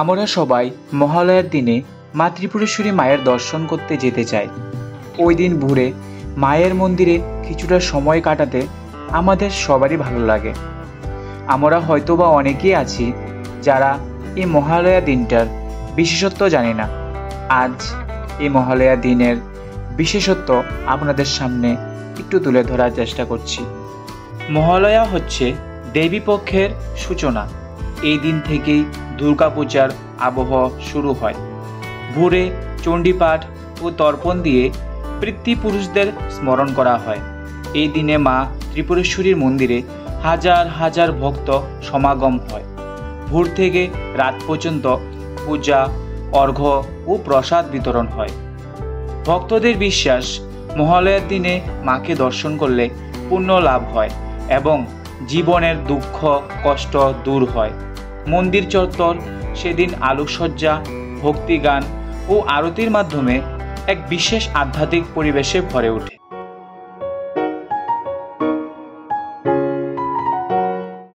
আমরা সবাই মহালয়ার দিনে মা ত্রিপুরেশ্বরী মায়ের দর্শন করতে যেতে চাই। ওই দিন ভোরে মায়ের মন্দিরে কিছুটা সময় কাটাতে আমাদের সবারই ভালো লাগে। আমরা হয়তোবা অনেকেই আছি যারা এই মহালয়া দিনটার বিশেষত্ব জানি না। আজ এই মহালয়া দিনের বিশেষত্ব আপনাদের সামনে একটু তুলে ধরার চেষ্টা করছি। মহালয়া হচ্ছে দেবী পক্ষের সূচনা। এই দিন থেকেই দুর্গাপূজার আবহ শুরু হয়। ভোরে চণ্ডীপাঠ ও তর্পণ দিয়ে পিতৃপুরুষদের স্মরণ করা হয়। এই দিনে মা ত্রিপুরেশ্বরীর মন্দিরে হাজার হাজার ভক্ত সমাগম হয়। ভোর থেকে রাত পর্যন্ত পূজা, অর্ঘ্য ও প্রসাদ বিতরণ হয়। ভক্তদের বিশ্বাস, মহালয়ার দিনে মাকে দর্শন করলে পুণ্য লাভ হয় এবং জীবনের দুঃখ কষ্ট দূর হয়। মন্দির চত্বর সেদিন আলোকসজ্জা, ভক্তিগান ও আরতির মাধ্যমে এক বিশেষ আধ্যাত্মিক পরিবেশে ভরে ওঠে।